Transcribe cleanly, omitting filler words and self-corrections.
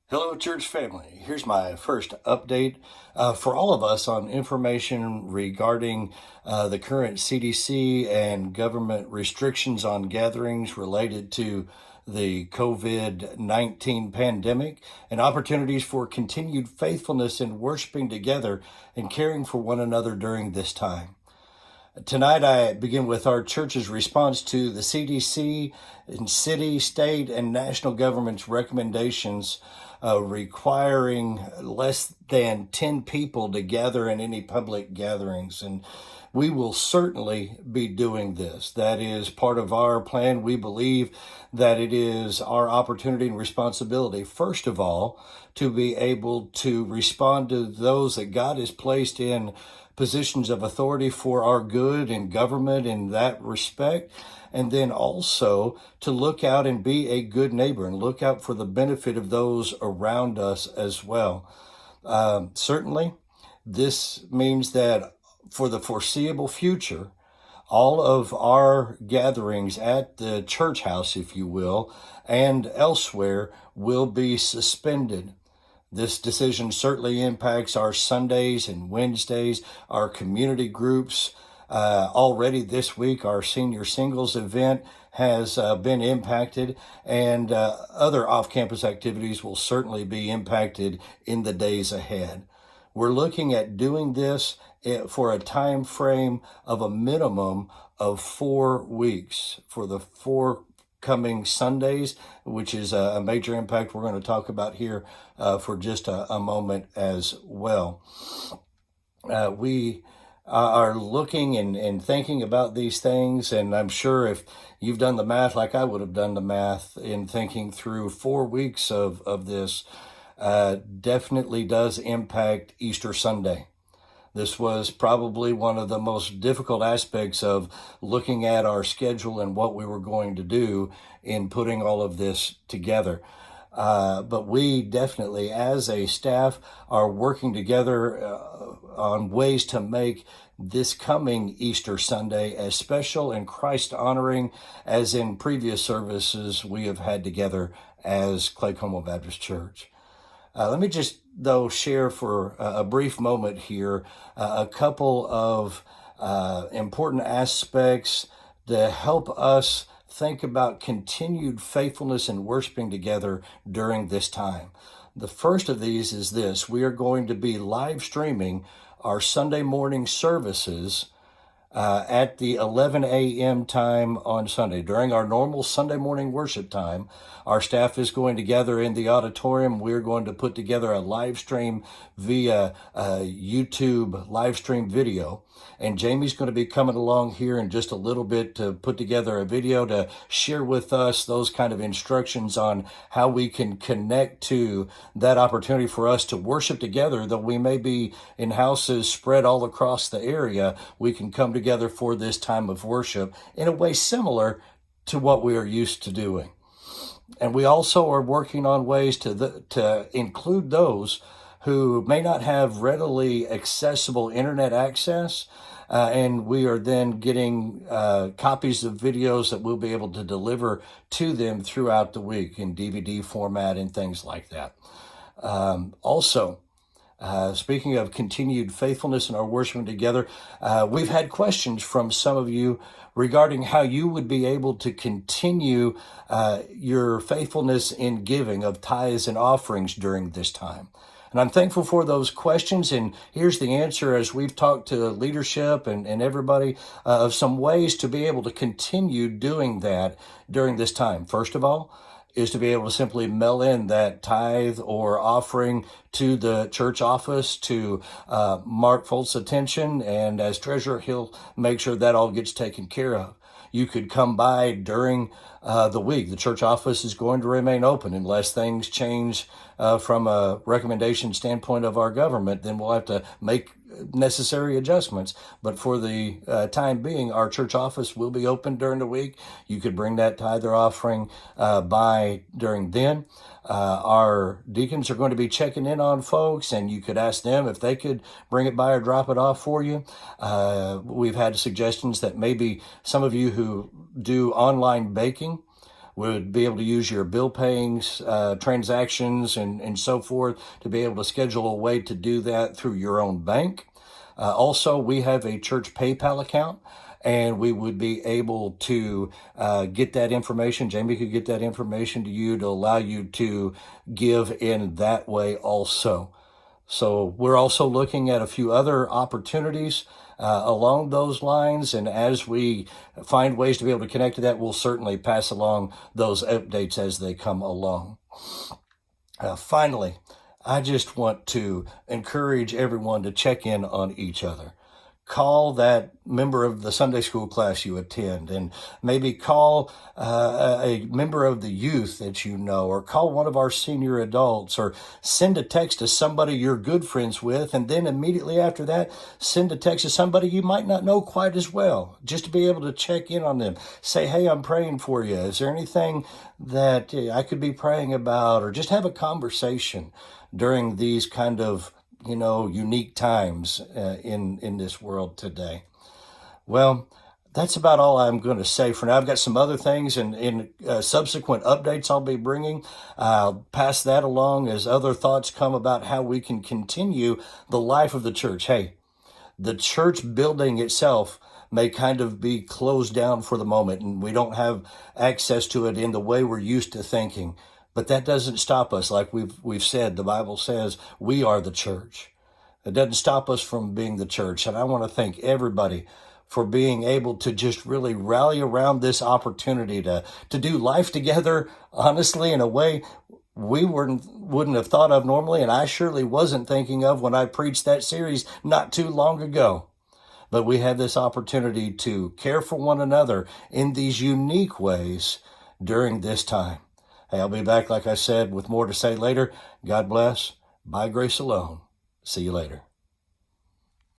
Hello, church family. Here's my first update for all of us on information regarding the current CDC and government restrictions on gatherings related to the COVID-19 pandemic and opportunities for continued faithfulness in worshiping together and caring for one another during this time. Tonight, I begin with our church's response to the CDC and city, state, and national government's recommendations requiring less than 10 people to gather in any public gatherings. And we will certainly be doing this. That is part of our plan. We believe that it is our opportunity and responsibility, first of all, to be able to respond to those that God has placed in positions of authority for our good in government in that respect, and then also to look out and be a good neighbor and look out for the benefit of those around us as well. Certainly, this means that for the foreseeable future, all of our gatherings at the church house, if you will, and elsewhere will be suspended. This decision certainly impacts our Sundays and Wednesdays, our community groups. Already this week, our senior singles event has been impacted, and other off-campus activities will certainly be impacted in the days ahead. We're looking at doing this for a time frame of a minimum of 4 weeks for the 4 coming Sundays, which is a major impact we're going to talk about here for just a moment as well. We are looking and thinking about these things, and I'm sure if you've done the math like I would have done the math in thinking through 4 weeks of this, definitely does impact Easter Sunday. This was probably one of the most difficult aspects of looking at our schedule and what we were going to do in putting all of this together. But we definitely, as a staff, are working together on ways to make this coming Easter Sunday as special and Christ-honoring as in previous services we have had together as Clay Como Baptist Church. Let me just, though, share for a brief moment here a couple of important aspects to help us think about continued faithfulness and worshiping together during this time. The first of these is this: we are going to be live streaming our Sunday morning services at the 11 a.m. time on Sunday. During our normal Sunday morning worship time, our staff is going to gather in the auditorium. We're going to put together a live stream via YouTube live stream video. And Jamie's going to be coming along here in just a little bit to put together a video to share with us those kind of instructions on how we can connect to that opportunity for us to worship together. Though we may be in houses spread all across the area, we can come together for this time of worship in a way similar to what we are used to doing. And we also are working on ways to include those who may not have readily accessible internet access, and we are then getting copies of videos that we'll be able to deliver to them throughout the week in DVD format and things like that. Also, speaking of continued faithfulness in our worshiping together, we've had questions from some of you regarding how you would be able to continue your faithfulness in giving of tithes and offerings during this time. And I'm thankful for those questions, and here's the answer as we've talked to leadership and everybody of some ways to be able to continue doing that during this time. First of all, is to be able to simply mail in that tithe or offering to the church office to Mark Folt's attention, and as treasurer, he'll make sure that all gets taken care of. You could come by during the week. The church office is going to remain open unless things change from a recommendation standpoint of our government. Then we'll have to make necessary adjustments. But for the time being, our church office will be open during the week. You could bring that tithe or offering by during then. Our deacons are going to be checking in on folks, and you could ask them if they could bring it by or drop it off for you. We've had suggestions that maybe some of you who do online baking would be able to use your bill paying transactions and so forth to be able to schedule a way to do that through your own bank. Also, we have a church PayPal account, and we would be able to get that information. Jamie could get that information to you to allow you to give in that way also. So we're also looking at a few other opportunities along those lines. And as we find ways to be able to connect to that, we'll certainly pass along those updates as they come along. Finally, I just want to encourage everyone to check in on each other. Call that member of the Sunday school class you attend, and maybe call a member of the youth that you know, or call one of our senior adults, or send a text to somebody you're good friends with, and then immediately after that, send a text to somebody you might not know quite as well, just to be able to check in on them. Say, hey, I'm praying for you. Is there anything that I could be praying about? Or just have a conversation during these kind of unique times in this world today. Well, that's about all I'm going to say for now. I've got some other things and in subsequent updates I'll be bringing. I'll pass that along as other thoughts come about how we can continue the life of the church. Hey, the church building itself may kind of be closed down for the moment, and we don't have access to it in the way we're used to thinking. But that doesn't stop us. Like we've said, the Bible says we are the church. It doesn't stop us from being the church. And I want to thank everybody for being able to just really rally around this opportunity to do life together, honestly, in a way we wouldn't have thought of normally. And I surely wasn't thinking of when I preached that series not too long ago. But we have this opportunity to care for one another in these unique ways during this time. Hey, I'll be back, like I said, with more to say later. God bless. By grace alone. See you later.